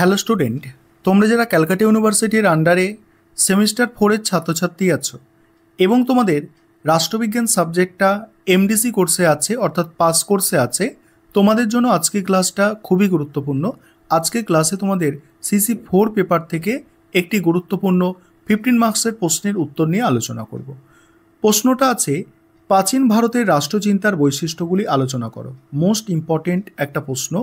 Hello student, তোমরা যারা ক্যালকাটা ইউনিভার্সিটির আন্ডারে সেমিস্টার 4-এর ছাত্রছাত্রী আছো এবং তোমাদের রাষ্ট্রবিজ্ঞান সাবজেক্টটা এমডিসি কোর্সে আছে অর্থাৎ পাস কোর্সে আছে, তোমাদের জন্য আজকে ক্লাসটা খুবই গুরুত্বপূর্ণ। আজকে ক্লাসে তোমাদের CC4 পেপার থেকে একটি গুরুত্বপূর্ণ 15 মার্কসের প্রশ্নের উত্তর নিয়ে আলোচনা করব। প্রশ্নটা আছে, প্রাচীন ভারতের রাষ্ট্রচিন্তার বৈশিষ্ট্যগুলি আলোচনা করো। মোস্ট ইম্পর্টেন্ট একটা প্রশ্ন,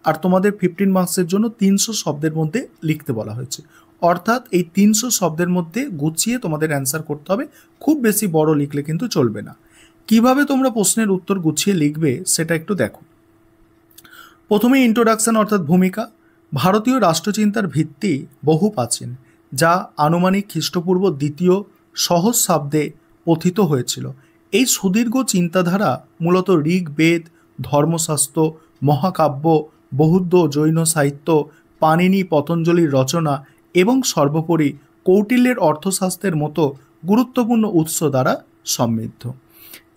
আর তোমাদের 15 মার্কসের জন্য 300 শব্দের মধ্যে লিখতে বলা হয়েছে, অর্থাৎ এই 300 শব্দের মধ্যে গুছিয়ে তোমাদের অ্যান্সার করতে হবে। খুব বেশি বড় লিখলে কিন্তু চলবে না। কিভাবে তোমরা প্রশ্নের উত্তর গুছিয়ে লিখবে সেটা একটু দেখো। প্রথমে ইন্ট্রোডাকশন অর্থাৎ ভূমিকা। ভারতীয় রাষ্ট্রচিন্তার ভিত্তি বহু প্রাচীন, যা আনুমানিক খ্রিস্টপূর্ব 2য় সহস্রাব্দে পথিত হয়েছিল। এই সুদীর্ঘ চিন্তাধারা মূলত ঋগ্বেদ, ধর্মশাস্ত্র, মহাকাব্য, বৌদ্ধ জৈন সাহিত্য, পাণিনি পতঞ্জলির রচনা এবং সর্বোপরি কৌটিল্যের অর্থশাস্ত্রের মতো গুরুত্বপূর্ণ উৎস দ্বারা সমৃদ্ধ।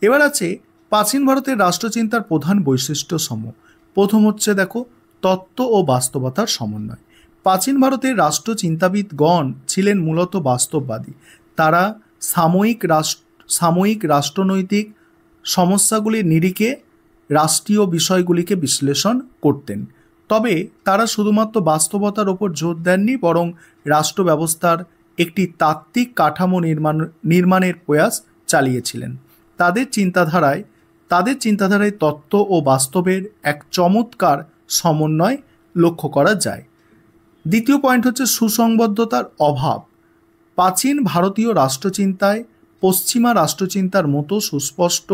এবার আছে প্রাচীন ভারতের রাষ্ট্রচিন্তার প্রধান বৈশিষ্ট্য সমূহ। প্রথম হচ্ছে দেখো, তত্ত্ব ও বাস্তবতার সমন্বয়। প্রাচীন ভারতের রাষ্ট্রচিন্তাবিদগণ ছিলেন মূলত বাস্তববাদী। তারা সাময়িক রাষ্ট্রনৈতিক সমস্যাগুলির নিরিখে রাষ্ট্রীয় বিষয়গুলিকে বিশ্লেষণ করতেন। তবে তারা শুধুমাত্র বাস্তবতার ওপর জোর দেননি, বরং রাষ্ট্র ব্যবস্থার একটি তাত্ত্বিক কাঠামো নির্মাণের প্রয়াস চালিয়েছিলেন। তাদের চিন্তাধারায় তত্ত্ব ও বাস্তবের এক চমৎকার সমন্বয় লক্ষ্য করা যায়। দ্বিতীয় পয়েন্ট হচ্ছে সুসংবদ্ধতার অভাব। প্রাচীন ভারতীয় রাষ্ট্রচিন্তায় পশ্চিমা রাষ্ট্রচিন্তার মতো সুস্পষ্ট,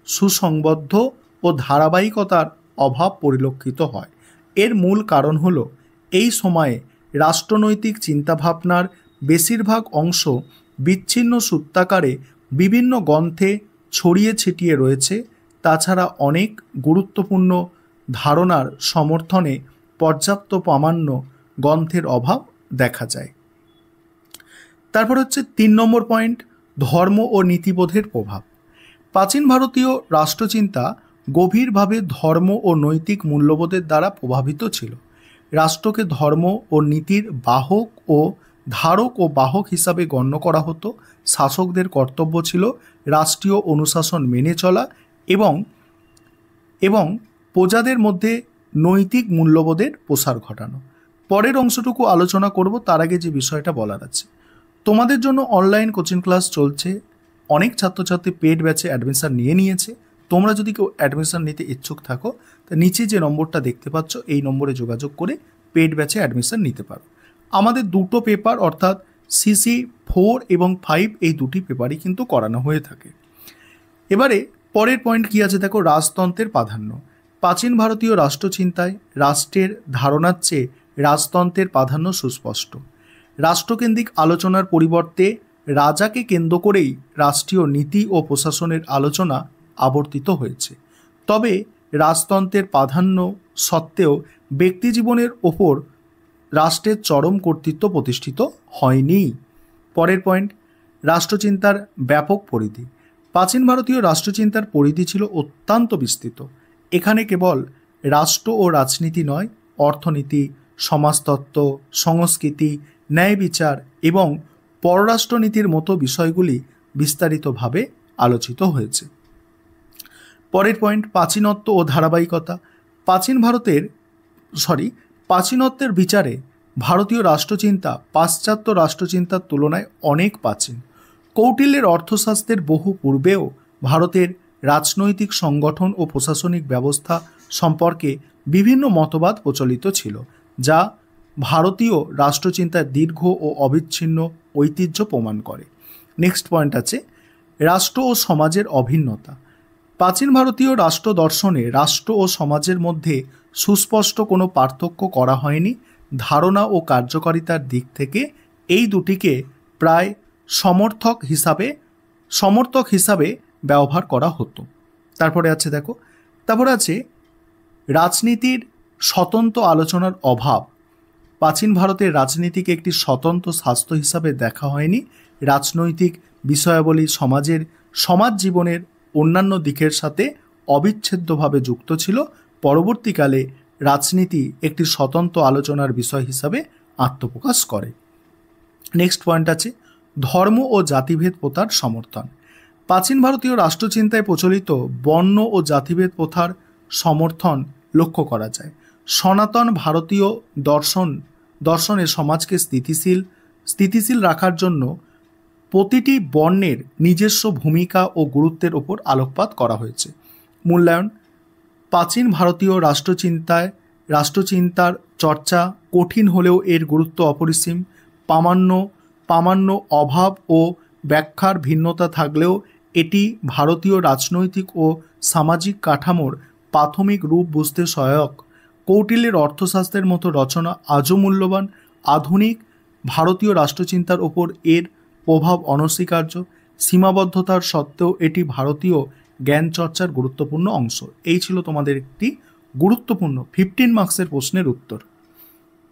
সুসংবদ্ধ ও ধারাবাহিকতার অভাব পরিলক্ষিত হয়। এর মূল কারণ হল এই সময়ে রাষ্ট্রনৈতিক চিন্তাভাবনার বেশিরভাগ অংশ বিচ্ছিন্ন সূত্রাকারে বিভিন্ন গ্রন্থে ছড়িয়ে ছিটিয়ে রয়েছে। তাছাড়া অনেক গুরুত্বপূর্ণ ধারণার সমর্থনে পর্যাপ্ত প্রামাণ্য গ্রন্থের অভাব দেখা যায়। তারপর হচ্ছে 3 নম্বর পয়েন্ট, ধর্ম ও নীতিবোধের প্রভাব। প্রাচীন ভারতীয় রাষ্ট্রচিন্তা গভীরভাবে ধর্ম ও নৈতিক মূল্যবোধের দ্বারা প্রভাবিত ছিল। রাষ্ট্রকে ধর্ম ও নীতির ধারক ও বাহক হিসাবে গণ্য করা হতো। শাসকদের কর্তব্য ছিল রাষ্ট্রীয় অনুশাসন মেনে চলা এবং প্রজাদের মধ্যে নৈতিক মূল্যবোধের প্রসার ঘটানো। পরের অংশটুকু আলোচনা করব, তার আগে যে বিষয়টা বলার আছে, তোমাদের জন্য অনলাইন কোচিং ক্লাস চলছে। অনেক ছাত্রছাত্রী পেড ব্যাচে অ্যাডমিশন নিয়েছে। তোমরা যদি কেউ অ্যাডমিশন নিতে ইচ্ছুক থাকো, তা নিচে যে নম্বরটা দেখতে পাচ্ছ এই নম্বরে যোগাযোগ করে পেড ব্যাচে অ্যাডমিশন নিতে পারো। আমাদের দুটো পেপার অর্থাৎ CC4 এবং 5 এই দুটি পেপারই কিন্তু করানো হয়ে থাকে। এবারে পরের পয়েন্ট কি আছে দেখো, রাজতন্ত্রের প্রাধান্য। প্রাচীন ভারতীয় রাষ্ট্রচিন্তায় রাষ্ট্রের ধারণার চেয়ে রাজতন্ত্রের প্রাধান্য সুস্পষ্ট। রাষ্ট্রকেন্দ্রিক আলোচনার পরিবর্তে রাজাকে কেন্দ্র করেই রাষ্ট্রীয় নীতি ও প্রশাসনের আলোচনা আবর্তিত হয়েছে। তবে রাজতন্ত্রের প্রাধান্য সত্ত্বেও ব্যক্তিজীবনের ওপর রাষ্ট্রের চরম কর্তৃত্ব প্রতিষ্ঠিত হয়নি। পরের পয়েন্ট, রাষ্ট্রচিন্তার ব্যাপক পরিধি। প্রাচীন ভারতীয় রাষ্ট্রচিন্তার পরিধি ছিল অত্যন্ত বিস্তৃত। এখানে কেবল রাষ্ট্র ও রাজনীতি নয়, অর্থনীতি, সমাজতত্ত্ব, সংস্কৃতি, ন্যায় বিচার এবং পররাষ্ট্রনীতির মতো বিষয়গুলি বিস্তারিতভাবে আলোচিত হয়েছে। পরের পয়েন্ট, প্রাচীনত্ব ও ধারাবাহিকতা। প্রাচীনত্বের বিচারে ভারতীয় রাষ্ট্রচিন্তা পাশ্চাত্য রাষ্ট্রচিন্তার তুলনায় অনেক প্রাচীন। কৌটিল্যের অর্থশাস্ত্রের বহু পূর্বেও ভারতের রাজনৈতিক সংগঠন ও প্রশাসনিক ব্যবস্থা সম্পর্কে বিভিন্ন মতবাদ প্রচলিত ছিল, যা ভারতীয় রাষ্ট্রচিন্তার দীর্ঘ ও অবিচ্ছিন্ন ঐতিহ্য প্রমাণ করে। নেক্সট পয়েন্ট আছে রাষ্ট্র ও সমাজের অভিন্নতা। প্রাচীন ভারতীয় রাষ্ট্র দর্শনে রাষ্ট্র ও সমাজের মধ্যে সুস্পষ্ট কোনো পার্থক্য করা হয়নি। ধারণা ও কার্যকারিতার দিক থেকে এই দুটিকে প্রায় সমর্থক হিসাবে ব্যবহার করা হতো। তারপরে আছে রাজনীতির স্বতন্ত্র আলোচনার অভাব। প্রাচীন ভারতের রাজনীতিকে একটি স্বতন্ত্র শাস্ত্র হিসাবে দেখা হয়নি। রাজনৈতিক বিষয়াবলী সমাজ জীবনের অন্যান্য দিকের সাথে অবিচ্ছেদ্যভাবে যুক্ত ছিল। পরবর্তীকালে রাজনীতি একটি স্বতন্ত্র আলোচনার বিষয় হিসাবে আত্মপ্রকাশ করে। নেক্সট পয়েন্ট আছে ধর্ম ও জাতিভেদ প্রথার সমর্থন। প্রাচীন ভারতীয় রাষ্ট্রচিন্তায় প্রচলিত বর্ণ ও জাতিভেদ প্রথার সমর্থন লক্ষ্য করা যায়। সনাতন ভারতীয় দর্শনে সমাজকে স্থিতিশীল রাখার জন্য প্রতিটি বর্ণের নিজস্ব ভূমিকা ও গুরুত্বের ওপর আলোকপাত করা হয়েছে। মূল্যায়ন। প্রাচীন ভারতীয় রাষ্ট্রচিন্তার চর্চা কঠিন হলেও এর গুরুত্ব অপরিসীম। প্রামাণ্য অভাব ও ব্যাখ্যার ভিন্নতা থাকলেও এটি ভারতীয় রাজনৈতিক ও সামাজিক কাঠামোর প্রাথমিক রূপ বুঝতে সহায়ক। কৌটিল্যের অর্থশাস্ত্রের মতো রচনা আজও মূল্যবান। আধুনিক ভারতীয় রাষ্ট্রচিন্তার ওপর এর প্রভাব অনস্বীকার্য। সীমাবদ্ধতার সত্ত্বেও এটি ভারতীয় জ্ঞান চর্চার গুরুত্বপূর্ণ অংশ। এই ছিল তোমাদের একটি গুরুত্বপূর্ণ 15 মার্কসের প্রশ্নের উত্তর।